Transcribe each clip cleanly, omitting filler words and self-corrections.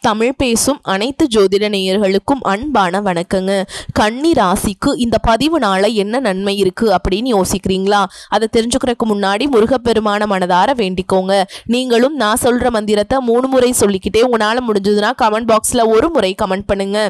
தமிழ் பேசும் அனைத்து ஜோதிட நேயர்களுக்கும் அன்பான வணக்கங்க. கன்னி ராசிக்கு இந்த பதிவுனால என்ன நன்மை இருக்கு அப்படின்னு யோசிக்கிறீங்களா? அதை தெரிஞ்சுக்கிறதுக்கு முன்னாடி முருகப்பெருமான மனதார வேண்டிக்கோங்க. நீங்களும் நான் சொல்ற மந்திரத்தை 3 முறை சொல்லிக்கிட்டே உங்களால முடிஞ்சதுன்னா கமெண்ட் பாக்ஸ்ல ஒரு முறை கமெண்ட் பண்ணுங்க.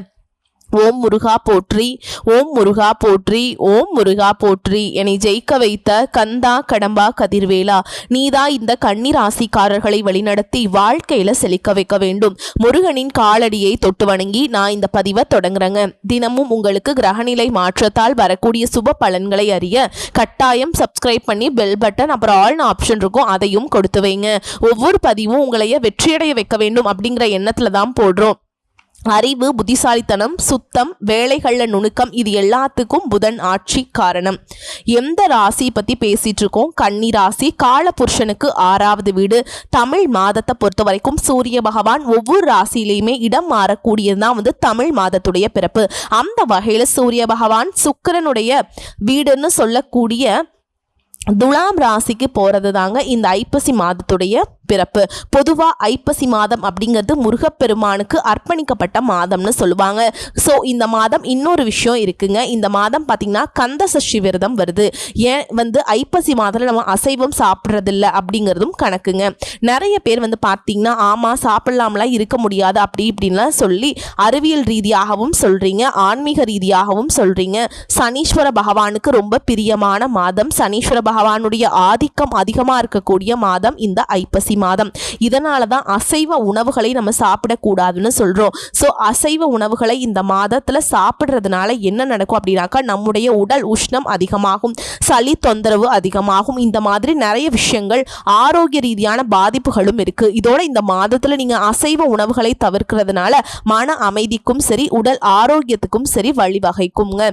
ஓம் முருகா போற்றி, ஓம் முருகா போற்றி, ஓம் முருகா போற்றி. என்னை ஜெயிக்க வைத்த கந்தா கடம்பா கதிர்வேலா, நீதா இந்த கன்னி ராசிக்காரர்களை வழிநடத்தி வாழ்க்கையில செழிக்க வைக்க வேண்டும். முருகனின் காலடியை தொட்டு வணங்கி நான் இந்த பதிவை தொடங்குறேங்க. தினமும் உங்களுக்கு கிரகநிலை மாற்றத்தால் வரக்கூடிய சுப பலன்களை அறிய கட்டாயம் சப்ஸ்கிரைப் பண்ணி பெல் பட்டன் அப்புறம் ஆல்னு ஆப்ஷன் இருக்கும், அதையும் கொடுத்து வைங்க. ஒவ்வொரு பதிவும் உங்களைய வெற்றியடைய வைக்க வேண்டும் அப்படிங்கிற எண்ணத்துல தான் போடுறோம். அறிவு, புத்திசாலித்தனம், சுத்தம், வேலைகளில் நுணுக்கம், இது எல்லாத்துக்கும் புதன் ஆட்சி காரணம். எந்த ராசி பற்றி பேசிட்டு இருக்கோம்? கன்னி ராசி. காலபுருஷனுக்கு 6வது வீடு. தமிழ் மாதத்தை பொறுத்த வரைக்கும் சூரிய பகவான் ஒவ்வொரு ராசியிலையுமே இடம் மாறக்கூடியதுதான் தமிழ் மாதத்துடைய பிறப்பு. அந்த வகையில் சூரிய பகவான் சுக்கிரனுடைய வீடுன்னு சொல்லக்கூடிய துலாம் ராசிக்கு போகிறது தாங்க இந்த ஐப்பசி மாதத்துடைய பிறப்பு. பொதுவாக ஐப்பசி மாதம் அப்படிங்கிறது முருகப்பெருமானுக்கு அர்ப்பணிக்கப்பட்ட மாதம்னு சொல்லுவாங்க. ஸோ இந்த மாதம் இன்னொரு விஷயம் இருக்குங்க. இந்த மாதம் பார்த்திங்கன்னா கந்த சஷ்டி விரதம் வருது. ஏன் ஐப்பசி மாதத்தில் நம்ம அசைவம் சாப்பிட்றதில்ல அப்படிங்கிறதும் கணக்குங்க. நிறைய பேர் பார்த்திங்கன்னா ஆமாம் சாப்பிடலாம்லாம் இருக்க முடியாது அப்படி இப்படின்லாம் சொல்லி அறிவியல் ரீதியாகவும் சொல்கிறீங்க, ஆன்மீக ரீதியாகவும் சொல்கிறீங்க. சனீஸ்வர பகவானுக்கு ரொம்ப பிரியமான மாதம். சனீஸ்வர பகவானுடைய ஆதிக்கம் அதிகமாக இருக்கக்கூடிய மாதம் இந்த ஐப்பசி மாதம். இதனால தான் அசைவ உணவுகளை நம்ம சாப்பிடக்கூடாதுன்னு சொல்றோம். ஸோ அசைவ உணவுகளை இந்த மாதத்துல சாப்பிட்றதுனால என்ன நடக்கும் அப்படின்னாக்கா நம்முடைய உடல் உஷ்ணம் அதிகமாகும், சளி தொந்தரவு அதிகமாகும். இந்த மாதிரி நிறைய விஷயங்கள் ஆரோக்கிய ரீதியான பாதிப்புகளும் இருக்கு. இதோட இந்த மாதத்துல நீங்க அசைவ உணவுகளை தவிர்க்கிறதுனால மன அமைதிக்கும் சரி உடல் ஆரோக்கியத்துக்கும் சரி வழிவகைக்குங்க.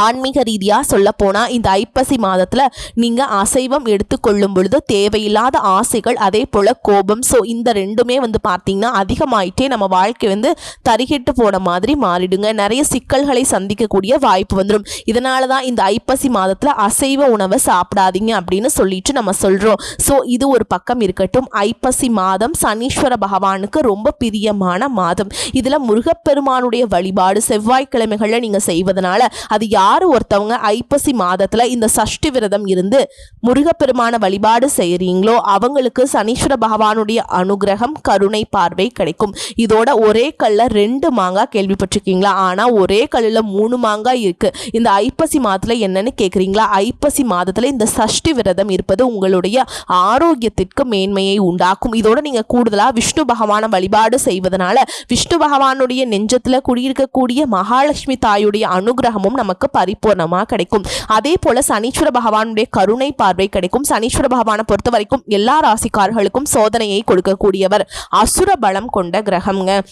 ஆன்மீக ரீதியாக சொல்ல போனால் இந்த ஐப்பசி மாதத்தில் நீங்கள் அசைவம் எடுத்துக்கொள்ளும் பொழுது தேவையில்லாத ஆசைகள், அதே போல் கோபம், ஸோ இந்த ரெண்டுமே பார்த்தீங்கன்னா அதிகமாயிட்டே நம்ம வாழ்க்கை தரிகிட்டு போன மாதிரி மாறிடுங்க. நிறைய சிக்கல்களை சந்திக்கக்கூடிய வாய்ப்பு வந்துடும். இதனால தான் இந்த ஐப்பசி மாதத்தில் அசைவ உணவை சாப்பிடாதீங்க அப்படின்னு சொல்லிட்டு நம்ம சொல்கிறோம். ஸோ இது ஒரு பக்கம் இருக்கட்டும். ஐப்பசி மாதம் சனீஸ்வர பகவானுக்கு ரொம்ப பிரியமான மாதம். இதில் முருகப்பெருமானுடைய வழிபாடு செவ்வாய்க்கிழமைகளில் நீங்கள் செய்வதனால அது யாரு ஒருத்தவங்க ஐப்பசி மாதத்துல இந்த சஷ்டி விரதம் இருந்து முருகப்பெருமான வழிபாடு செய்யறீங்களோ அவங்களுக்கு சனீஸ்வர பகவானுடைய அனுகிரகம், கருணை பார்வை கிடைக்கும். இதோட ஒரே கல்ல 2 மாங்காய் கேள்விப்பட்டிருக்கீங்களா? ஆனா ஒரே கல்லுல 3 மாங்காய் இருக்கு. இந்த ஐப்பசி மாதத்துல என்னன்னு கேக்குறீங்களா? ஐப்பசி மாதத்துல இந்த சஷ்டி விரதம் இருப்பது உங்களுடைய ஆரோக்கியத்திற்கு மேன்மையை உண்டாக்கும். இதோட நீங்க கூடுதலா விஷ்ணு பகவான வழிபாடு செய்வதனால விஷ்ணு பகவானுடைய நெஞ்சத்துல குடியிருக்கக்கூடிய மகாலட்சுமி தாயுடைய அனுகிரகமும் நமக்கு பரிபூர்ணமா கிடைக்கும். அதே போல சனீஸ்வர பகவானுடைய கருணை பார்வை கிடைக்கும். சனீஸ்வர பகவானை பொறுத்த வரைக்கும் எல்லா ராசிக்காரர்களுக்கும் சோதனையை கொடுக்கக்கூடியவர், அசுர பலம் கொண்ட கிரகம்ங்க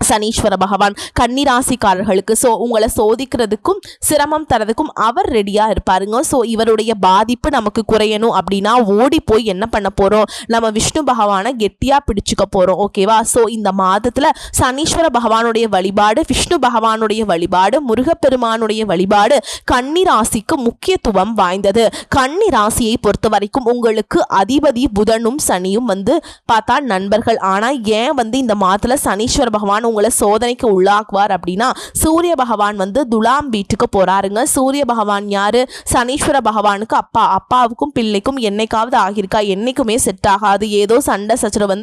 சனீஸ்வர பகவான். கன்னி ராசிக்காரர்களுக்கு ஸோ உங்களை சோதிக்கிறதுக்கும் சிரமம் தரதுக்கும் அவர் ரெடியாக இருப்பாருங்க. ஸோ இவருடைய பாதிப்பு நமக்கு குறையணும் அப்படின்னா ஓடி போய் என்ன பண்ண போகிறோம்? நம்ம விஷ்ணு பகவானை கெட்டியாக பிடிச்சிக்க போகிறோம். ஓகேவா? ஸோ இந்த மாதத்தில் சனீஸ்வர பகவானுடைய வழிபாடு, விஷ்ணு பகவானுடைய வழிபாடு, முருகப்பெருமானுடைய வழிபாடு கன்னி ராசிக்கு முக்கியத்துவம் வாய்ந்தது. கன்னி ராசியை பொறுத்த வரைக்கும் உங்களுக்கு அதிபதி புதனும் சனியும் பார்த்தா நண்பர்கள். ஆனால் ஏன் இந்த மாதத்தில் சனீஸ்வர பகவான் உங்களை சோதனைக்கு உள்ளாக்குவார் அப்படின்னா சூரிய பகவான் துலாம் வீட்டுக்கு போறாருங்க. சூரிய பகவான் யாரு? சனீஸ்வர பகவானுக்கு அப்பா. அப்பாவுக்கும் பிள்ளைக்கும் என்னைக்காவது ஆகியிருக்கா? என்னைக்குமே செட் ஆகாது. ஏதோ சண்டை சச்சரவு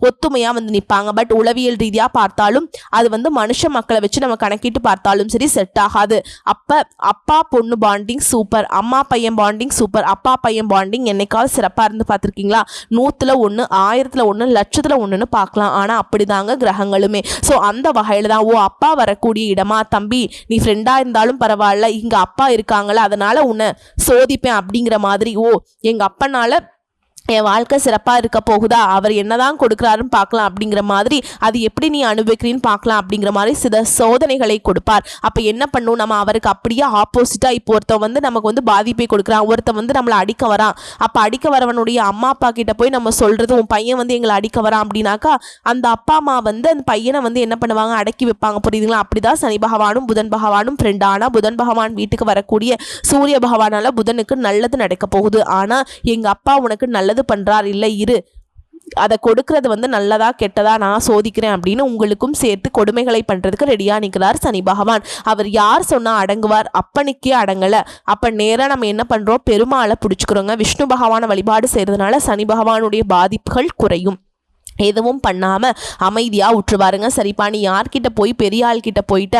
ஒத்துமையா நிற்பாங்க. பட் உளவியல் ரீதியா பார்த்தாலும் அது மனுஷ மக்களை வச்சு நம்ம கணக்கிட்டு பார்த்தாலும் சரி செட் ஆகாது. அப்பா பொண்ணு பாண்டிங் சூப்பர், அம்மா பையன் பாண்டிங் சூப்பர். அப்பா பையன் பாண்டிங் என்னைக்காவது சிறப்பா இருந்து பார்த்துருக்கீங்களா? 100ல் 1, 1000ல் 1, லட்சத்தில் 1ன்னு பார்க்கலாம். ஆனா அப்படிதாங்க கிரகங்களுமே. ஸோ அந்த வகையில் தான் அப்பா வரக்கூடிய இடமா, தம்பி நீ ஃப்ரெண்டாக இருந்தாலும் பரவாயில்ல, இங்கே அப்பா இருக்காங்கள அதனால உன்னை சோதிப்பேன் அப்படிங்கிற மாதிரி, எங்கள் அப்பனால என் வாழ்க்கை சிறப்பாக இருக்க போகுதா, அவர் என்னதான் கொடுக்குறாருன்னு பார்க்கலாம் அப்படிங்கிற மாதிரி, அது எப்படி நீ அனுபவிக்கிறீன்னு பார்க்கலாம் அப்படிங்கிற மாதிரி சில சோதனைகளை கொடுப்பார். அப்போ என்ன பண்ணும்? நம்ம அவருக்கு அப்படியே ஆப்போசிட்டாக இப்போ ஒருத்தன் நமக்கு பாதிப்பை கொடுக்குறான், ஒருத்தன் நம்மளை அடிக்க வரான். அப்போ அடிக்க வரவனுடைய அம்மா அப்பா கிட்ட போய் நம்ம சொல்கிறது உன் பையன் எங்களை அடிக்க வரான் அப்படின்னாக்கா அந்த அப்பா அம்மா அந்த பையனை என்ன பண்ணுவாங்க? அடக்கி வைப்பாங்க. புரியுதுங்களா? அப்படிதான் சனி பகவானும் புதன் பகவானும் ஃப்ரெண்ட். ஆனால் புதன் பகவான் வீட்டுக்கு வரக்கூடிய சூரிய பகவானால புதனுக்கு நல்லது நடக்க போகுது. ஆனால் எங்கள் அப்பா உனக்கு நல்லது பண்றார், இல்லை இரு அதை கொடுக்கறது வந்து நல்லதா கெட்டதா நான் சோதிக்கிறேன் அப்படின்னு உங்களுக்கும் சேர்த்து கொடுமைகளை பண்றதுக்கு ரெடியா நிற்கிறார் சனி பகவான். அவர் யார் சொன்னா அடங்குவார்? அப்பனுக்கே அடங்கல. அப்ப நேரா நம்ம என்ன பண்றோம்? பெருமாளை பிடிச்சுக்கிறோங்க. விஷ்ணு பகவானை வழிபாடு செய்யறதுனால சனி பகவானுடைய பாதிப்புகள் குறையும். எதுவும் பண்ணாம அமைதியா விட்டுருவாருங்க. சரிப்பா, நீ யார்கிட்ட போய் பெரிய ஆள்கிட்ட போயிட்ட,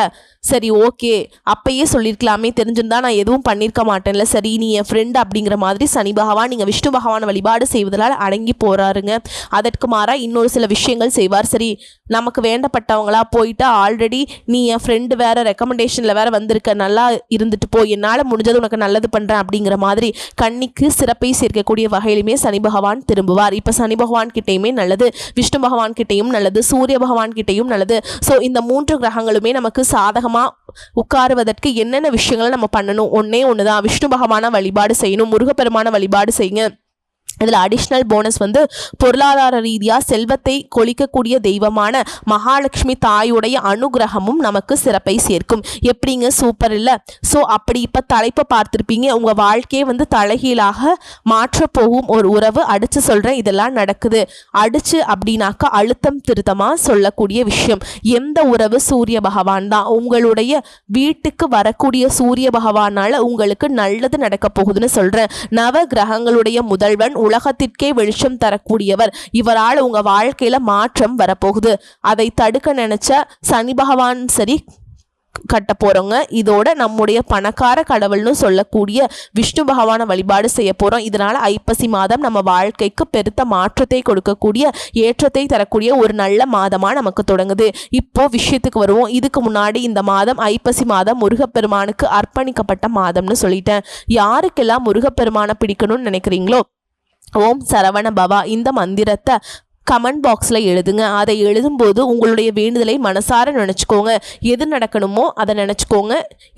சரி ஓகே அப்பயே சொல்லியிருக்கலாமே, தெரிஞ்சிருந்தா நான் எதுவும் பண்ணியிருக்க மாட்டேன்ல, சரி நீ என் ஃப்ரெண்ட் அப்படிங்கிற மாதிரி சனி பகவான் நீங்கள் விஷ்ணு பகவானை வழிபாடு செய்வதால் அடங்கி போகிறாருங்க. அதற்கு மாறாக இன்னொரு சில விஷயங்கள் செய்வார். சரி நமக்கு வேண்டப்பட்டவங்களா போயிட்டா, ஆல்ரெடி நீ என் ஃப்ரெண்டு வேற, ரெக்கமெண்டேஷனில் வேற வந்திருக்க, நல்லா இருந்துட்டு போ, என்னால் முடிஞ்சது உனக்கு நல்லது பண்ணுறேன் அப்படிங்கிற மாதிரி கண்ணிக்கு சிறப்பை சேர்க்கக்கூடிய வகையிலுமே சனி பகவான் திரும்புவார். இப்போ சனி பகவான் கிட்டேயுமே நல்லது, விஷ்ணு பகவான் கிட்டையும் நல்லது, சூரிய பகவான் கிட்டையும் நல்லது. ஸோ இந்த 3 கிரகங்களுமே நமக்கு சாதகமாக உட்காருவதற்கு என்னென்ன விஷயங்களை நம்ம பண்ணணும்? ஒன்னே ஒன்று தான், விஷ்ணு பகவானை வழிபாடு செய்யணும், முருகப்பெருமான வழிபாடு செய்யுங்க. இதில் அடிஷ்னல் போனஸ் வந்து பொருளாதார ரீதியாக செல்வத்தை கொளிக்கக்கூடிய தெய்வமான மகாலட்சுமி தாயுடைய அனுகிரகமும் நமக்கு சிறப்பை சேர்க்கும். எப்படிங்க, சூப்பர் இல்லை? ஸோ அப்படி இப்போ தலைப்பை பார்த்துருப்பீங்க. உங்கள் வாழ்க்கையை வந்து தலைகீழாக மாற்றப்போகும் ஒரு உறவு. அடித்து சொல்கிறேன், இதெல்லாம் நடக்குது. அடித்து அப்படின்னாக்கா அழுத்தம் திருத்தமாக சொல்லக்கூடிய விஷயம். எந்த உறவு? சூரிய பகவான் தான். உங்களுடைய வீட்டுக்கு வரக்கூடிய சூரிய பகவானால் உங்களுக்கு நல்லது நடக்க போகுதுன்னு சொல்கிறேன். நவ கிரகங்களுடைய முதல்வன், உலகத்திற்கே வெளிச்சம் தரக்கூடியவர். இவரால் உங்க வாழ்க்கையில மாற்றம் வரப்போகுது. அதை தடுக்க நினைச்ச சனி பகவான் சரி கட்ட போறோங்க. இதோட நம்முடைய பணக்கார கடவுள்னு சொல்லக்கூடிய விஷ்ணு பகவானை வழிபாடு செய்ய போறோம். இதனால ஐப்பசி மாதம் நம்ம வாழ்க்கைக்கு பெருத்த மாற்றத்தை கொடுக்கக்கூடிய, ஏற்றத்தை தரக்கூடிய ஒரு நல்ல மாதமா நமக்கு தொடங்குது. இப்போ விஷயத்துக்கு வருவோம். இதுக்கு முன்னாடி இந்த மாதம் ஐப்பசி மாதம் முருகப்பெருமானுக்கு அர்ப்பணிக்கப்பட்ட மாதம்னு சொல்லிட்டேன். யாருக்கெல்லாம் முருகப்பெருமானை பிடிக்கணும்னு நினைக்கிறீங்களோ, ஓம் சரவண பவா இந்த மந்திரத்தை கமெண்ட் பாக்ஸில் எழுதுங்க. அதை எழுதும்போது உங்களுடைய வேண்டுதலை மனசார நினச்சிக்கோங்க. எது நடக்கணுமோ அதை நினச்சிக்கோங்க,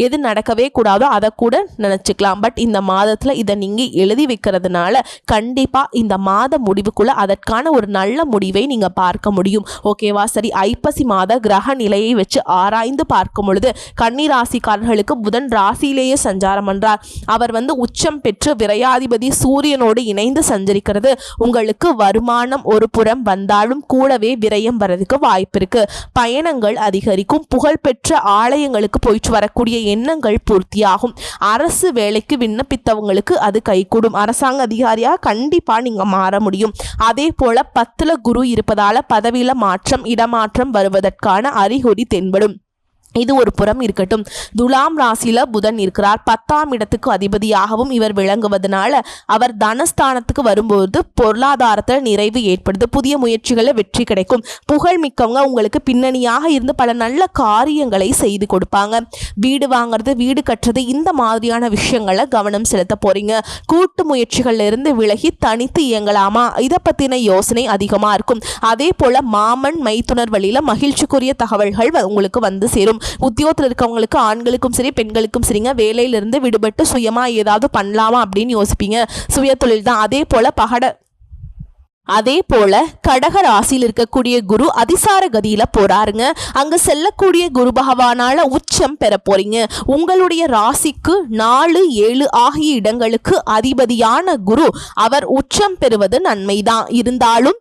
எது நடக்கவே கூடாதோ அதை கூட நினச்சிக்கலாம். பட் இந்த மாதத்தில் இதை நீங்கள் எழுதி வைக்கிறதுனால கண்டிப்பாக இந்த மாத முடிவுக்குள்ளே அதற்கான ஒரு நல்ல முடிவை நீங்கள் பார்க்க முடியும். ஓகேவா? சரி, ஐப்பசி மாத கிரக நிலையை வச்சு ஆராய்ந்து பார்க்கும் பொழுது கன்னி ராசிக்காரர்களுக்கு புதன் ராசியிலேயே சஞ்சாரம் பண்றார். அவர் வந்து உச்சம் பெற்று விரையாதிபதி சூரியனோடு இணைந்து சஞ்சரிக்கிறது. உங்களுக்கு வருமானம் ஒரு புறம் வந்தாலும் கூடவே விரயம் வரதுக்கு வாய்ப்பு இருக்கு. பயணங்கள் அதிகரிக்கும். புகழ்பெற்ற ஆலயங்களுக்கு போயிட்டு வரக்கூடிய எண்ணங்கள் பூர்த்தியாகும். அரசு வேலைக்கு விண்ணப்பித்தவங்களுக்கு அது கைகூடும். அரசாங்க அதிகாரியா கண்டிப்பா நீங்க மாற முடியும். அதே போல 10ல குரு இருப்பதால பதவியில மாற்றம், இடமாற்றம் வருவதற்கான அறிகுறி தென்படும். இது ஒரு புறம் இருக்கட்டும். துலாம் ராசியில புதன் இருக்கிறார். 10ஆம் இடத்துக்கு அதிபதியாகவும் இவர் விளங்குவதனால அவர் தனஸ்தானத்துக்கு வரும்போது பொருளாதாரத்தில் நிறைவு ஏற்படுது. புதிய முயற்சிகளில் வெற்றி கிடைக்கும். புகழ் மிக்கவங்க உங்களுக்கு பின்னணியாக இருந்து பல நல்ல காரியங்களை செய்து கொடுப்பாங்க. வீடு வாங்குறது, வீடு கட்டுறது, இந்த மாதிரியான விஷயங்களை கவனம் செலுத்த போறீங்க. கூட்டு முயற்சிகள்ல இருந்து விலகி தனித்து இயங்கலாமா, இதை பத்தின யோசனை அதிகமா இருக்கும். அதே போல மாமன் மைத்துனர் வழியில மகிழ்ச்சிக்குரிய தகவல்கள் உங்களுக்கு வந்து சேரும். உத்தியோகத்தில் இருக்கவங்களுக்கு, ஆண்களுக்கும் சரி பெண்களுக்கும் சரிங்க, வேலையிலிருந்து விடுபட்டு சுயமா ஏதாவது பண்ணலாமா அப்படின்னு யோசிப்பீங்க. சுய தொழில் தான். அதே போல கடக ராசியில் இருக்கக்கூடிய குரு அதிசார கதியில போறாருங்க. அங்க செல்லக்கூடிய குரு பகவானால உச்சம் பெற போறீங்க. உங்களுடைய ராசிக்கு 4, 7 ஆகிய இடங்களுக்கு அதிபதியான குரு அவர் உச்சம் பெறுவது நன்மைதான். இருந்தாலும்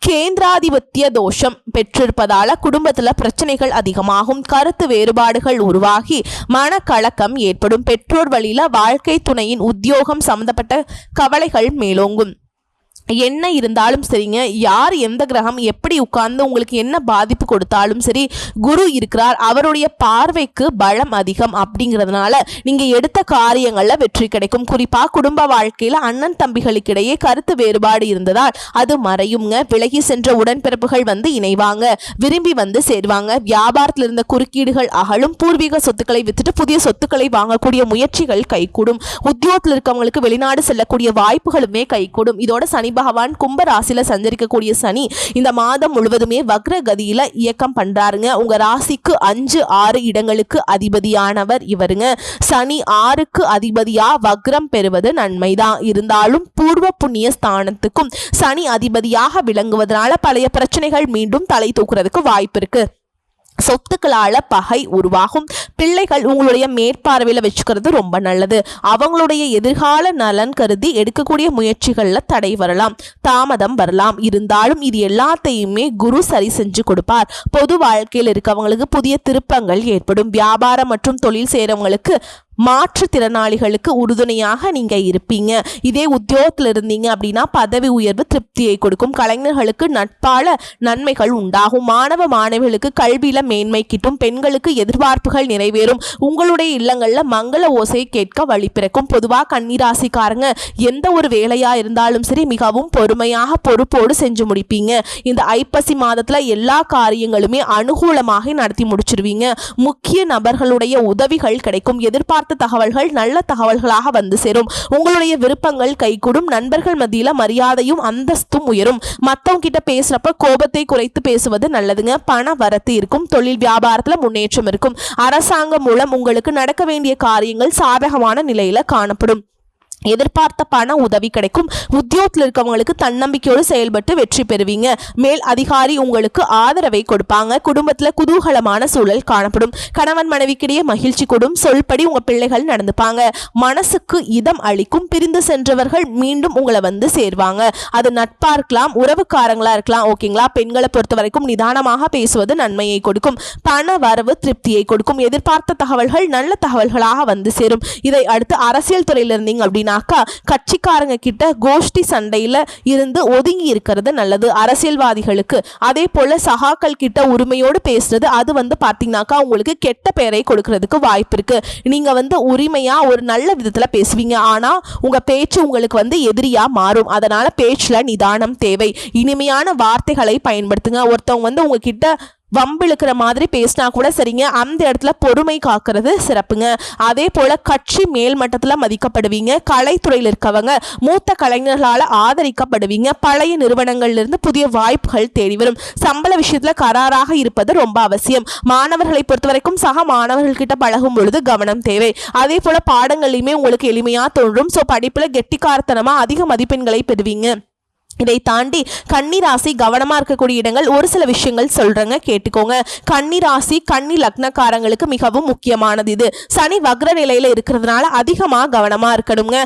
கேந்திராதிபத்திய தோஷம் பெற்றிருப்பதால குடும்பத்துல பிரச்சனைகள் அதிகமாகும். கருத்து வேறுபாடுகள் உருவாகி மனக்கலக்கம் ஏற்படும். பெற்றோர் வழியில வாழ்க்கை துணையின் உத்தியோகம் சம்பந்தப்பட்ட கவலைகள் மேலோங்கும். என்ன இருந்தாலும் சரிங்க, யார் எந்த கிரகம் எப்படி உட்கார்ந்து உங்களுக்கு என்ன பாதிப்பு கொடுத்தாலும் சரி, குரு இருக்கிறார். அவருடைய பார்வைக்கு பலம் அதிகம். அப்படிங்கிறதுனால நீங்க எடுத்த காரியங்கள்ல வெற்றி கிடைக்கும். குறிப்பா குடும்ப வாழ்க்கையில அண்ணன் தம்பிகளுக்கிடையே கருத்து வேறுபாடு இருந்ததால் அது மறையுங்க. விலகி சென்ற உடன்பிறப்புகள் வந்து இணைவாங்க, விரும்பி வந்து சேருவாங்க. வியாபாரத்தில் இருந்த குறுக்கீடுகள் அகலும். பூர்வீக சொத்துக்களை வித்துட்டு புதிய சொத்துக்களை வாங்கக்கூடிய முயற்சிகள் கைகூடும். உத்தியோகத்தில் இருக்கவங்களுக்கு வெளிநாடு செல்லக்கூடிய வாய்ப்புகளுமே கைகூடும். இதோட சனி பகவான் கும்ப ராசியில சஞ்சரிக்கக்கூடிய சனி இந்த மாதம் முழுவதுமே வக்ர கதியில இயக்கம் பண்றாருங்க. உங்க ராசிக்கு 5, 6 இடங்களுக்கு அதிபதியானவர் இவருங்க. சனி 6க்கு அதிபதியா வக்ரம் பெறுவது நன்மைதான். இருந்தாலும் பூர்வ புண்ணிய ஸ்தானத்துக்கும் சனி அதிபதியாக விளங்குவதனால பழைய பிரச்சனைகள் மீண்டும் தலை தூக்குறதுக்கு வாய்ப்பு இருக்கு. சொத்துக்களால பகை உருவாகும். பிள்ளைகள் உங்களுடைய மேற்பார்வையில் வச்சுக்கிறது ரொம்ப நல்லது. அவங்களுடைய எதிர்கால நலன் கருதி எடுக்கக்கூடிய முயற்சிகள்ல தடை வரலாம், தாமதம் வரலாம். இருந்தாலும் இது எல்லாத்தையுமே குரு சரி செஞ்சு கொடுப்பார். பொது வாழ்க்கையில் இருக்கவங்களுக்கு புதிய திருப்பங்கள் ஏற்படும். வியாபாரம் மற்றும் தொழில் செய்கிறவங்களுக்கு மாற்றுத்திறனாளிகளுக்கு உறுதுணையாக நீங்க இருப்பீங்க. இதே உத்தியோகத்தில் இருந்தீங்க அப்படின்னா பதவி உயர்வு திருப்தியை கொடுக்கும். கலைஞர்களுக்கு நட்பால நன்மைகள் உண்டாகும். மாணவ மாணவிகளுக்கு கல்வியில மேன்மை கிட்டும். பெண்களுக்கு எதிர்பார்ப்புகள் நிறைவேறும். உங்களுடைய இல்லங்கள்ல மங்கள ஓசை கேட்க வழி பிறக்கும். பொதுவாக கன்னிராசிக்காரங்க எந்த ஒரு வேலையா இருந்தாலும் சரி மிகவும் பொறுமையாக பொறுப்போடு செஞ்சு முடிப்பீங்க. இந்த ஐப்பசி மாதத்துல எல்லா காரியங்களுமே அனுகூலமாக நடத்தி முடிச்சிருவீங்க. முக்கிய நபர்களுடைய உதவிகள் கிடைக்கும். எதிர்பார்த்த தகவல்கள் நல்ல தகவல்களாக வந்து சேரும். உங்களுடைய விருப்பங்கள் கைகூடும். நண்பர்கள் மத்தியில மரியாதையும் அந்தஸ்தும் உயரும். மத்தவங்க கிட்ட பேசுறப்ப கோபத்தை குறைத்து பேசுவது நல்லதுங்க. பண வரத்து இருக்கும். தொழில் வியாபாரத்துல முன்னேற்றம் இருக்கும். அரசாங்கம் மூலம் உங்களுக்கு நடக்க வேண்டிய காரியங்கள் சாதகமான நிலையில காணப்படும். எதிர்பார்த்த பண உதவி கிடைக்கும். உத்தியோகத்தில் இருக்கவங்களுக்கு தன்னம்பிக்கையோடு செயல்பட்டு வெற்றி பெறுவீங்க. மேல் அதிகாரி உங்களுக்கு ஆதரவை கொடுப்பாங்க. குடும்பத்தில் குதூகலமான சூழல் காணப்படும். கணவன் மனைவிக்கிடையே மகிழ்ச்சி கூடும். சொல்படி உங்க பிள்ளைகள் நடந்துப்பாங்க. மனசுக்கு இதம் அளிக்கும். பிரிந்து சென்றவர்கள் மீண்டும் உங்களை வந்து சேர்வாங்க. அது நட்பா இருக்கலாம், உறவுக்காரங்களா இருக்கலாம். ஓகேங்களா? பெண்களை பொறுத்த வரைக்கும் நிதானமாக பேசுவது நன்மையை கொடுக்கும். பண வரவு திருப்தியை கொடுக்கும். எதிர்பார்த்த தகவல்கள் நல்ல தகவல்களாக வந்து சேரும். இதை அடுத்து அரசியல் துறையில் இருந்தீங்க அப்படின்னா கட்சிக்காரங்க கிட்ட கோஷ்டி சண்டையில இருந்து ஒதுங்கி இருக்கிறது நல்லது. அரசியல்வாதிகளுக்கு அதே போல சகாக்கள் கிட்ட உரிமையோடு பேசுறது அது வந்து பாத்தீங்கன்னாக்கா உங்களுக்கு கெட்ட பெயரை கொடுக்கறதுக்கு வாய்ப்பு இருக்கு. நீங்க உரிமையா ஒரு நல்ல விதத்துல பேசுவீங்க. ஆனா உங்க பேச்சு உங்களுக்கு எதிரியா மாறும். அதனால பேச்சுல நிதானம் தேவை. இனிமையான வார்த்தைகளை பயன்படுத்துங்க. ஒருத்தவங்க உங்ககிட்ட வம்பிழுக்கிற மாதிரி பேசினா கூட சரிங்க, அந்த இடத்துல பொறுமை காக்கிறது சிறப்புங்க. அதே போல கட்சி மேல்மட்டத்துல மதிக்கப்படுவீங்க. கலைத்துறையில் இருக்கவங்க மூத்த கலைஞர்களால் ஆதரிக்கப்படுவீங்க. பழைய நிறுவனங்கள்ல புதிய வாய்ப்புகள் தேடி வரும். சம்பள விஷயத்துல கராராக இருப்பது ரொம்ப அவசியம். மாணவர்களை பொறுத்த வரைக்கும் சக மாணவர்கள் கிட்ட பழகும் பொழுது கவனம் தேவை. அதே போல பாடங்களையுமே உங்களுக்கு எளிமையா தோன்றும். ஸோ படிப்புல கெட்டிக்காரத்தனமா அதிக மதிப்பெண்களை பெறுவீங்க. இதை தாண்டி கன்னிராசி கவனமா இருக்கக்கூடிய இடங்கள் ஒரு சில விஷயங்கள் சொல்றேங்க, கேட்டுக்கோங்க. கன்னிராசி கன்னி லக்னக்காரங்களுக்கு மிகவும் முக்கியமானது. இது சனி வக்ர நிலையில இருக்கிறதுனால அதிகமா கவனமா இருக்கணுங்க.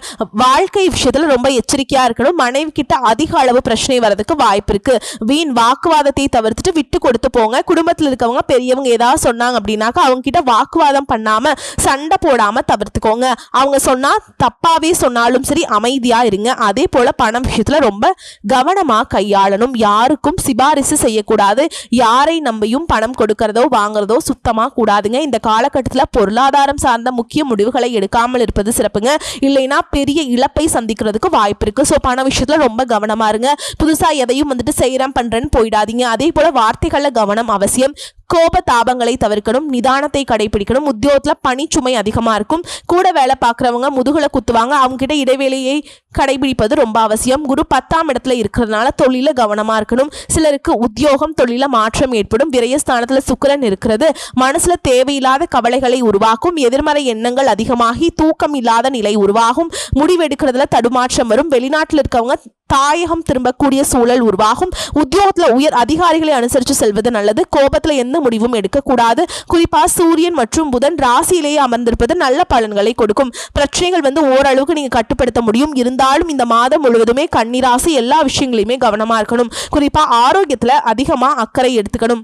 வாழ்க்கை விஷயத்துல ரொம்ப எச்சரிக்கையா இருக்கணும். மனைவி கிட்ட அதிக அளவு பிரச்சனை வர்றதுக்கு வாய்ப்பு இருக்கு. வீண் வாக்குவாதத்தை தவிர்த்துட்டு விட்டு கொடுத்து போங்க. குடும்பத்தில் இருக்கவங்க பெரியவங்க ஏதாவது சொன்னாங்க அப்படின்னாக்கா அவங்க கிட்ட வாக்குவாதம் பண்ணாம சண்டை போடாம தவிர்த்துக்கோங்க. அவங்க சொன்னா தப்பாவே சொன்னாலும் சரி அமைதியா இருங்க. அதே போல பணம் விஷயத்துல ரொம்ப கவனமா கையாளணும். யாருக்கும் சிபாரிசு செய்யக்கூடாது. யாரை நம்பியும் பணம் கொடுக்கறதோ வாங்குறதோ சுத்தமா கூடாதுங்க. இந்த காலகட்டத்தில் பொருளாதாரம் சார்ந்த முக்கிய முடிவுகளை எடுக்காமல் இருப்பது சிறப்புங்க. இல்லைன்னா பெரிய இழப்பை சந்திக்கிறதுக்கு வாய்ப்பு இருக்கு. ஸோ பண விஷயத்துல ரொம்ப கவனமா இருங்க. புதுசா எதையும் செய்யறேன் பண்றேன்னு போயிடாதீங்க. அதே போல வார்த்தைகள்ல கவனம் அவசியம். கோப தாபங்களை தவிர்க்கணும். நிதானத்தை கடைபிடிக்கணும். உத்தியோகத்துல பணிச்சுமை அதிகமா இருக்கும். கூட வேலை பார்க்குறவங்க முதுகுல குத்துவாங்க. அவங்க கிட்ட இடைவேளையை கடைபிடிப்பது ரொம்ப அவசியம். குரு 10ஆம் இடத்துல இருக்கிறதுனால தொழில கவனமா இருக்கணும். சிலருக்கு உத்தியோகம் தொழில மாற்றம் ஏற்படும். விரயஸ்தானத்துல சுக்கிரன் இருக்கிறது மனசுல தேவையில்லாத கவலைகளை உருவாக்கும். எதிர்மறை எண்ணங்கள் அதிகமாகி தூக்கம் இல்லாத நிலை உருவாகும். முடிவெடுக்கிறதுல தடுமாற்றம் வரும். வெளிநாட்டில் இருக்கவங்க தாயகம் திரும்பக்கூடிய சூழல் உருவாகும். உத்தியோகத்துல உயர் அதிகாரிகளை அனுசரித்து செல்வது நல்லது. கோபத்துல எந்த முடிவும் எடுக்கக்கூடாது. குறிப்பா சூரியன் மற்றும் புதன் ராசியிலேயே அமர்ந்திருப்பது நல்ல பலன்களை கொடுக்கும். பிரச்சனைகள் ஓரளவுக்கு நீங்க கட்டுப்படுத்த முடியும். இருந்தாலும் இந்த மாதம் முழுவதுமே கன்னிராசி எல்லா விஷயங்களையுமே கவனமா இருக்கணும். குறிப்பா ஆரோக்கியத்துல அதிகமா அக்கறை எடுத்துக்கணும்.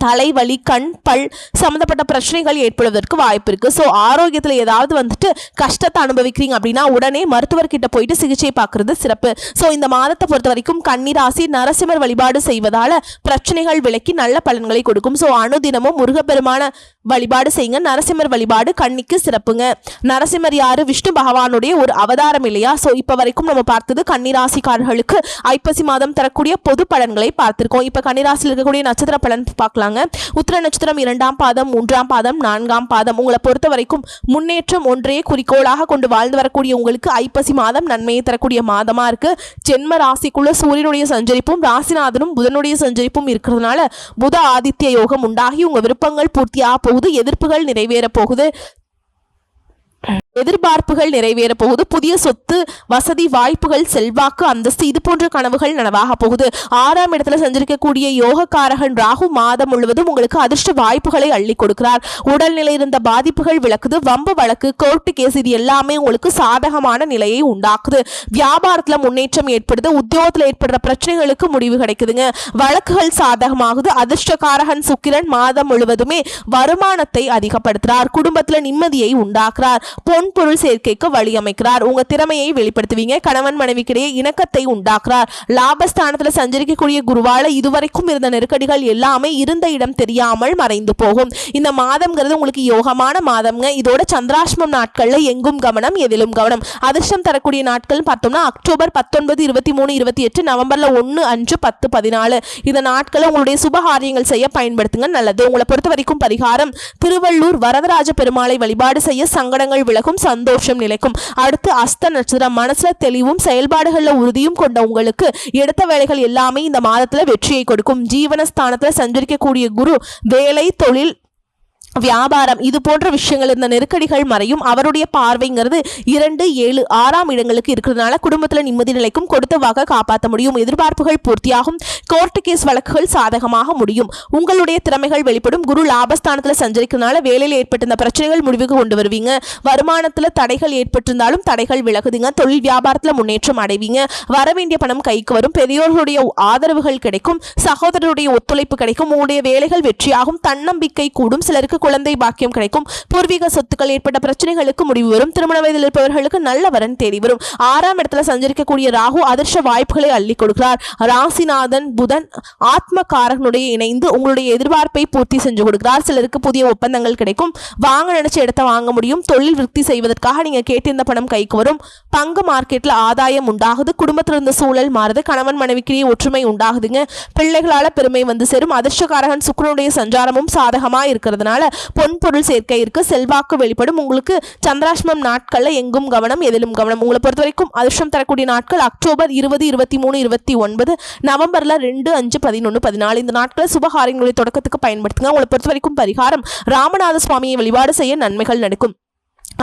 தலைவலி கண் பல் சம்மந்தப்பட்ட பிரச்சனைகள் ஏற்படுவதற்கு வாய்ப்பு இருக்கு. ஸோ ஆரோக்கியத்தில் ஏதாவது கஷ்டத்தை அனுபவிக்கிறீங்க அப்படின்னா உடனே மருத்துவர்கிட்ட போயிட்டு சிகிச்சை பார்க்கறது சிறப்பு. ஸோ இந்த மாதத்தை பொறுத்த வரைக்கும் கன்னிராசி நரசிம்மர் வழிபாடு செய்வதால பிரச்சனைகள் விலக்கி நல்ல பலன்களை கொடுக்கும். ஸோ அனுதினமும் முருகப்பெருமான வழிபாடு செய்யுங்க. நரசிம்மர் வழிபாடு கண்ணிக்கு சிறப்புங்க. நரசிம்மர் யாரு? விஷ்ணு பகவானுடைய ஒரு அவதாரம் இல்லையா? ஸோ இப்போ வரைக்கும் நம்ம பார்த்தது கன்னிராசிக்காரர்களுக்கு ஐப்பசி மாதம் தரக்கூடிய பொது பலன்களை பார்த்திருக்கோம். இப்போ கன்னிராசியில் இருக்கக்கூடிய நட்சத்திர பலன் பார்க்கலாம். உத்திர நட்சத்திரம் 2ஆம் பாதம் 3ஆம் பாதம் 4ஆம் பாதம். உங்களை பொறுத்த வரைக்கும் முன்னேற்றம் ஒன்றே குறிக்கோளாக கொண்டு வாழ்ந்து வரக்கூடிய உங்களுக்கு ஐப்பசி மாதம் நன்மையை தரக்கூடிய மாதமா இருக்கு. ஜென்ம ராசிக்குள்ள சூரியனுடைய சஞ்சரிப்பும் ராசிநாதனும் புதனுடைய சஞ்சரிப்பும் இருக்கிறதுனால புத ஆதித்ய யோகம் உண்டாகி உங்க விருப்பங்கள் பூர்த்தியாக போகுது. எதிர்ப்புகள் நிறைவேற போகுது. எதிர்பார்ப்புகள் நிறைவேற போகுது. புதிய சொத்து, வசதி, வாய்ப்புகள், செல்வாக்கு, அந்தஸ்து இது போன்ற கனவுகள் நனவாக போகுது. 6ஆம் இடத்துல செஞ்சிருக்கக்கூடிய யோகக்காரகன் ராகு மாதம் முழுவதும் உங்களுக்கு அதிர்ஷ்ட வாய்ப்புகளை அள்ளி கொடுக்கிறார். உடல்நிலை இருந்த பாதிப்புகள் விலக்குது. வம்பு வழக்கு, கோர்ட்டு கேஸ் இது எல்லாமே உங்களுக்கு சாதகமான நிலையை உண்டாக்குது. வியாபாரத்துல முன்னேற்றம் ஏற்படுது. உத்தியோகத்தில் ஏற்படுற பிரச்சனைகளுக்கு முடிவு கிடைக்குதுங்க. வழக்குகள் சாதகமாகுது. அதிர்ஷ்டக்காரகன் சுக்கிரன் மாதம் முழுவதுமே வருமானத்தை அதிகப்படுத்துறார். குடும்பத்துல நிம்மதியை உண்டாக்குறார். பொருள் சேர்க்கைக்கு வழி அமைக்கிறார். உங்க திறமையை வெளிப்படுத்துவீங்க. கணவன் மனைவிக்கிடையே இணக்கத்தை உண்டாக்குறார். லாபஸ்தானத்துல சஞ்சரிக்கக்கூடிய குருவால இதுவரைக்கும் இருந்த நெருக்கடிகள் எல்லாமே இருந்த இடம் தெரியாமல் மறைந்து போகும். இந்த மாதம்ங்கிறது உங்களுக்கு யோகமான மாதம்ங்க. இதோட சந்திராஷ்டமம் நாட்கள்ல எங்கும் கவனம், எதிலும் கவனம். அதிர்ஷ்டம் தரக்கூடிய நாட்கள் பார்த்தோம்னா அக்டோபர் 19, 23, 28, நவம்பர்ல 1, 5, 10, 14 இந்த நாட்களை உங்களுடைய சுபகாரியங்கள் செய்ய பயன்படுத்துங்க. நல்லது. உங்களை பொறுத்த வரைக்கும் பரிகாரம் திருவள்ளூர் வரதராஜ பெருமாளை வழிபாடு செய்ய சங்கடங்கள் விலகும், சந்தோஷம் நிலைக்கும். அடுத்து அஸ்த நட்சத்திரம். மனசுல தெளிவும் செயல்பாடுகள்ல உறுதியும் கொண்ட உங்களுக்கு எடுத்த வேலைகள் எல்லாமே இந்த மாதத்துல வெற்றியை கொடுக்கும். ஜீவனஸ்தானத்துல சஞ்சரிக்கக்கூடிய குரு வேலை, தொழில், வியாபாரம் இது போன்ற விஷயங்கள் இருந்த நெருக்கடிகள் மறையும். அவருடைய பார்வைங்கிறது 2, 7, 6ஆம் இடங்களுக்கு இருக்கிறதுனால குடும்பத்தில் நிம்மதி நிலைக்கும். கொடுத்த வாக்க காப்பாற்ற முடியும். எதிர்பார்ப்புகள் பூர்த்தியாகும். கோர்ட்டு கேஸ் வழக்குகள் சாதகமாக முடியும். உங்களுடைய திறமைகள் வெளிப்படும். குரு லாபஸ்தானத்தில் சஞ்சரிக்கிறதுனால வேலையில் ஏற்பட்டிருந்த பிரச்சனைகள் முடிவுக்கு கொண்டு வருவீங்க. வருமானத்தில் தடைகள் ஏற்பட்டிருந்தாலும் தடைகள் விலகுதுங்க. தொழில் வியாபாரத்தில் முன்னேற்றம் அடைவீங்க. வரவேண்டிய பணம் கைக்கு வரும். பெரியோர்களுடைய ஆதரவுகள் கிடைக்கும். சகோதரருடைய ஒத்துழைப்பு கிடைக்கும். உங்களுடைய வேலைகள் வெற்றியாகும். தன்னம்பிக்கை கூடும். சிலருக்கு குழந்தை பாக்கியம் கிடைக்கும். பூர்வீக சொத்துக்கள் ஏற்பட்ட பிரச்சனைகளுக்கு முடிவு வரும். திருமண வயதில் இருப்பவர்களுக்கு நல்ல வரன் தேடி வரும். 6ஆம் இடத்துல சஞ்சரிக்கக்கூடிய ராகு அதிர்ஷ்ட வாய்ப்புகளை அள்ளி கொடுக்கிறார். ராசிநாதன் புதன் ஆத்மகாரகனுடைய இணைந்து உங்களுடைய எதிர்பார்ப்பை பூர்த்தி செஞ்சு கொடுக்கிறார். சிலருக்கு புதிய ஒப்பந்தங்கள் கிடைக்கும். வாங்க நினைச்ச இடத்தை வாங்க முடியும். தொழில் விருத்தி செய்வதற்காக நீங்க கேட்டிருந்த பணம் கைக்கு வரும். பங்கு மார்க்கெட்ல ஆதாயம் உண்டாகுது. குடும்பத்தில் இருந்த சூழல் மாறுது. கணவன் மனைவிக்கிடையே ஒற்றுமை உண்டாகுதுங்க. பிள்ளைகளால பெருமை வந்து சேரும். அதிர்ஷ்டக்காரகன் சுக்கிரனுடைய சஞ்சாரமும் சாதகமா இருக்கிறதுனால பொருள் சேர்க்கை இருக்கு. செல்வாக்கு வெளிப்படும். உங்களுக்கு சந்திராஷ்டமம் நாட்கள்ல எங்கும் கவனம், எதிலும் கவனம். உங்களை பொறுத்த வரைக்கும் அதிர்ஷ்டம் தரக்கூடிய நாட்கள் அக்டோபர் 20, 23, 29, நவம்பர்ல 2, 5, 11, 14 இந்த நாட்களை சுபகாரியங்களுடைய தொடக்கத்துக்கு பயன்படுத்துங்க. உங்களை பொறுத்த வரைக்கும் பரிகாரம் ராமநாத சுவாமியை வழிபாடு செய்ய நன்மைகள் நடக்கும்.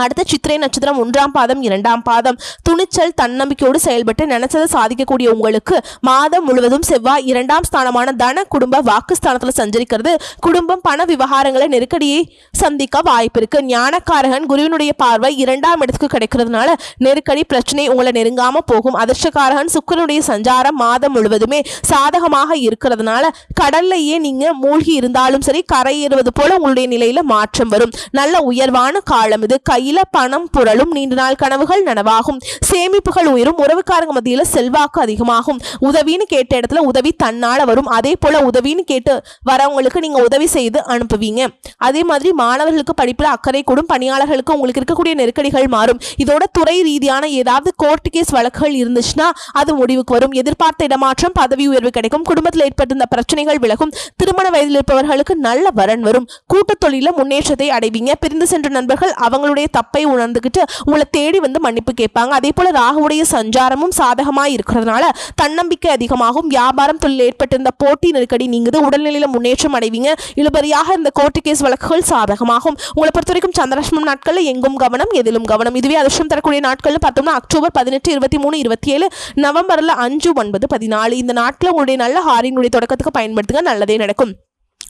அடுத்த சித்திரை நட்சத்திரம் 1ஆம் பாதம் 2ஆம் பாதம். துணிச்சல், தன்னம்பிக்கையோடு செயல்பட்டு நினைச்சதை சாதிக்கக்கூடிய உங்களுக்கு மாதம் முழுவதும் செவ்வாய் 2ஆம் ஸ்தானமான தன குடும்ப வாக்குஸ்தானத்தில் சஞ்சரிக்கிறது. குடும்பம் பண விவகாரங்களை நெருக்கடியை சந்திக்க வாய்ப்பு இருக்கு. ஞானக்காரகன் குருவினுடைய பார்வை 2ஆம் இடத்துக்கு கிடைக்கிறதுனால நெருக்கடி பிரச்சனை உங்களை நெருங்காம போகும். அதிர்ஷ்டக்காரகன் சுக்கிரனுடைய சஞ்சாரம் மாதம் முழுவதுமே சாதகமாக இருக்கிறதுனால கடல்லையே நீங்க மூழ்கி இருந்தாலும் சரி கரையேறுவது போல உங்களுடைய நிலையில மாற்றம் வரும். நல்ல உயர்வான காலம் இது. கையில பணம் புரளும். நீண்ட நாள் கனவுகள் நனவாகும். சேமிப்புகள் உயரும். உறவுக்காரங்க மத்தியில செல்வாக்கு அதிகமாகும். உதவின்னு கேட்ட இடத்துல உதவி தன்னால வரும். அதே போல உதவின்னு கேட்டு வரவங்களுக்கு நீங்க உதவி செய்து அனுப்புவீங்க. அதே மாதிரி மாணவர்களுக்கு படிப்புல அக்கறை கூடும். பணியாளர்களுக்கு உங்களுக்கு இருக்கக்கூடிய நெருக்கடிகள் மாறும். இதோட துறை ரீதியான ஏதாவது கோர்ட் கேஸ் வழக்குகள் இருந்துச்சுன்னா அது முடிவுக்கு வரும். எதிர்பார்த்த இடமாற்றம், பதவி உயர்வு கிடைக்கும். குடும்பத்தில் ஏற்பட்டிருந்த பிரச்சனைகள் விலகும். திருமண வயதில் இருப்பவர்களுக்கு நல்ல வரன் வரும். கூட்டு தொழில முன்னேற்றத்தை அடைவீங்க. பிரிந்து சென்ற நண்பர்கள் அவங்களுடைய தப்பை உணர்ந்துகிட்டு உங்களை தேடி வந்து மன்னிப்பு கேட்பாங்க. அதே போல ராகுவுடைய சஞ்சாரமும் சாதகமாக இருக்கிறதுனால தன்னம்பிக்கை அதிகமாகும். வியாபாரம், தொழில் ஏற்பட்டிருந்த போட்டி நெருக்கடி நீங்குது. உடல்நிலையில முன்னேற்றம் அடைவீங்க. இழுபறியாக இந்த கோர்ட்டு கேஸ் வழக்குகள் சாதகமாகும். உங்களை பொறுத்த வரைக்கும் சந்திராஷ்டமம் நாட்கள்ல எங்கும் கவனம், எதிலும் கவனம். இதுவே அதிர்ஷ்டம் தரக்கூடிய நாட்கள் பார்த்தோம்னா அக்டோபர் 18, 23, 27, நவம்பர்ல 5, 9, 14 இந்த நாட்கள் உங்களுடைய நல்ல ஹாரினுடைய தொடக்கத்துக்கு பயன்படுத்துங்க. நல்லதே நடக்கும்.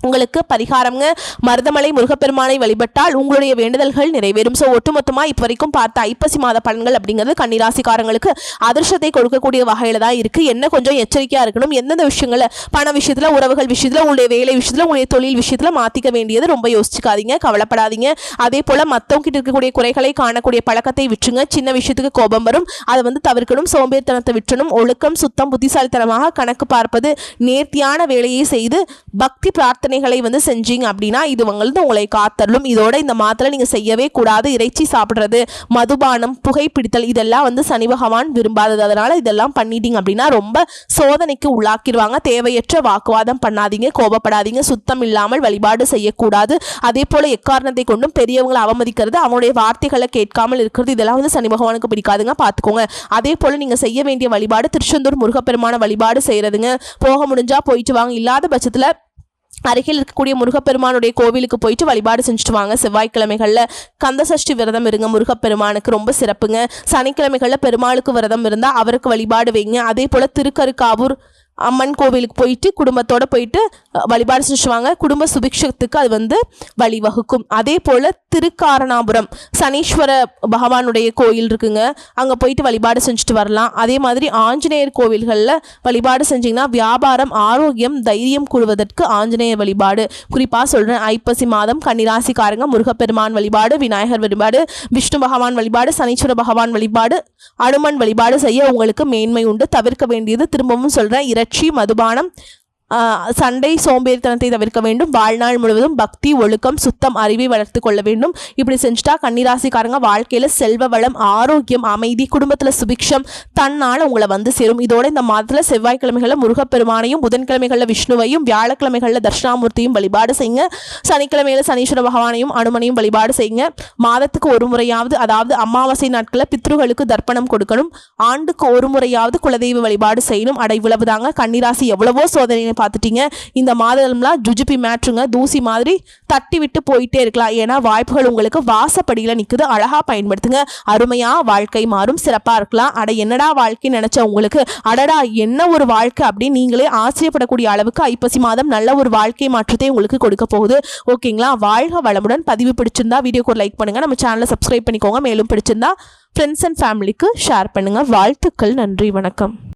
உங்களுக்கு பரிகாரம்ங்க மருதமலை முருகப்பெருமானை வழிபட்டால் உங்களுடைய வேண்டுதல்கள் நிறைவேறும். ஸோ ஒட்டுமொத்தமா இப்போ வரைக்கும் பார்த்த ஐப்பசி மாத பலன்கள் அப்படிங்கிறது கன்னிராசிக்காரங்களுக்கு அதிர்ஷ்டத்தை கொடுக்கக்கூடிய வகையில தான் இருக்கு. என்ன கொஞ்சம் எச்சரிக்கையா இருக்கணும். எந்தெந்த விஷயங்களை பண விஷயத்துல, உறவுகள் விஷயத்துல, உங்களுடைய வேலை விஷயத்துல, உங்களுடைய தொழில் விஷயத்துல மாத்திக்க வேண்டியது ரொம்ப யோசிச்சுக்காதீங்க, கவலைப்படாதீங்க. அதே போல மற்றவங்க கிட்ட இருக்கக்கூடிய குறைகளை காணக்கூடிய பழக்கத்தை விட்டுருங்க. சின்ன விஷயத்துக்கு கோபம் வரும், அதை வந்து தவிர்க்கணும். சோம்பேறித்தனத்தை விட்டுணும். ஒழுக்கம், சுத்தம், புத்திசாலித்தனமாக கணக்கு பார்ப்பது, நேர்த்தியான வேலையை செய்து பக்தி பிரார்த்தனைகளை வந்து செஞ்சீங்க அப்படின்னா இது உங்களை காத்தரலும். இதோட இந்த மாதத்துல நீங்க செய்யவே கூடாது இறைச்சி சாப்பிடுறது, மதுபானம், புகைப்பிடித்தல் இதெல்லாம் வந்து சனி பகவான் விரும்பாதது. அதனால இதெல்லாம் பண்ணிட்டீங்க அப்படின்னா ரொம்ப சோதனைக்கு உள்ளாக்கிடுவாங்க. தேவையற்ற வாக்குவாதம் பண்ணாதீங்க, கோபப்படாதீங்க. சுத்தம் இல்லாமல் வழிபாடு செய்யக்கூடாது. அதே போல எக்காரணத்தை கொண்டும் பெரியவங்களை அவமதிக்கிறது, அவனுடைய வார்த்தைகளை கேட்காமல் இருக்கிறது, இதெல்லாம் வந்து சனி பகவானுக்கு பிடிக்காதுங்க, பார்த்துக்கோங்க. அதே போல நீங்க செய்ய வேண்டிய வழிபாடு திருச்செந்தூர் முருகப்பெருமான வழிபாடு செய்யறதுங்க. போக முடிஞ்சா போயிட்டு வாங்க. இல்லாத பட்சத்துல அருகில் இருக்கக்கூடிய முருகப்பெருமானுடைய கோவிலுக்கு போயிட்டு வழிபாடு செஞ்சுட்டு வாங்க. செவ்வாய்க்கிழமைகளில் கந்த சஷ்டி விரதம் இருங்க, முருகப்பெருமானுக்கு ரொம்ப சிறப்புங்க. சனிக்கிழமைகளில் பெருமாளுக்கு விரதம் இருந்தால் அவருக்கு வழிபாடு வைங்க. அதே போல் திருக்கருக்காவூர் அம்மன் கோவிலுக்கு போயிட்டு குடும்பத்தோடு போயிட்டு வழிபாடு செஞ்சுட்டு வாங்க. குடும்ப சுபிக்ஷத்துக்கு அது வழிவகுக்கும். அதே போல் திருக்காரணாபுரம் சனீஸ்வர பகவானுடைய கோயில் இருக்குங்க, அங்கே போயிட்டு வழிபாடு செஞ்சுட்டு வரலாம். அதே மாதிரி ஆஞ்சநேயர் கோவில்களில் வழிபாடு செஞ்சிங்கன்னா வியாபாரம், ஆரோக்கியம், தைரியம் கூடுவதற்கு ஆஞ்சநேயர் வழிபாடு குறிப்பாக சொல்கிறேன். ஐப்பசி மாதம் கன்னிராசிக்காரங்க முருகப்பெருமான் வழிபாடு, விநாயகர் வழிபாடு, விஷ்ணு பகவான் வழிபாடு, சனீஸ்வர பகவான் வழிபாடு, அனுமன் வழிபாடு செய்ய உங்களுக்கு மேன்மை உண்டு. தவிர்க்க வேண்டியது திரும்பவும் சொல்கிறேன், இறைச்சி, மதுபானம், சண்டை, சோம்பேறித்தனத்தை தவிர்க்க வேண்டும். வாழ்நாள் முழுவதும் பக்தி, ஒழுக்கம், சுத்தம், அறிவை வளர்த்து கொள்ள வேண்டும். இப்படி செஞ்சுட்டா கன்னிராசிக்காரங்க வாழ்க்கையில் செல்வ வளம், ஆரோக்கியம், அமைதி, குடும்பத்தில் சுபிக்ஷம் தன்னால் உங்களை சேரும். இதோட இந்த மாதத்தில் செவ்வாய்க்கிழமைகளில் முருகப்பெருமானையும், புதன்கிழமைகளில் விஷ்ணுவையும், வியாழக்கிழமைகளில் தட்சிணாமூர்த்தியும் வழிபாடு செய்யுங்க. சனிக்கிழமையில் சனீஸ்வர பகவானையும் அனுமனையும் வழிபாடு செய்யுங்க. மாதத்துக்கு ஒரு முறையாவது, அதாவது அமாவாசை நாட்களில் பித்ருகளுக்கு தர்ப்பணம் கொடுக்கணும். ஆண்டுக்கு ஒரு முறையாவது குலதெய்வ வழிபாடு செய்யணும். இவ்வளவுதாங்க. கன்னிராசி எவ்வளவோ சோதனை பார்த்துட்டீங்க. இந்த மாதம்லாம் ஜுஜுபி மேட்ருங்க, தூசி மாதிரி தட்டி விட்டு போயிட்டே இருக்கலாம். ஏன்னா வாய்ப்புகள் உங்களுக்கு வாசப்படியில் நிற்குது. அழகாக பயன்படுத்துங்க. அருமையாக வாழ்க்கை மாறும், சிறப்பாக இருக்கலாம். என்னடா வாழ்க்கை நினைச்ச உங்களுக்கு, அடடா என்ன ஒரு வாழ்க்கை அப்படின்னு நீங்களே ஆச்சரியப்படக்கூடிய அளவுக்கு ஐப்பசி மாதம் நல்ல ஒரு வாழ்க்கை மாற்றத்தை உங்களுக்கு கொடுக்க போகுது. ஓகேங்களா? வாழ்க வளமுடன். பதிவு பிடிச்சிருந்தா வீடியோக்கு ஒரு லைக் பண்ணுங்க, நம்ம சேனலை சப்ஸ்கிரைப் பண்ணிக்கோங்க. மேலும் பிடிச்சிருந்தா ஃப்ரெண்ட்ஸ் அண்ட் ஃபேமிலிக்கு ஷேர் பண்ணுங்க. வாழ்த்துக்கள். நன்றி, வணக்கம்.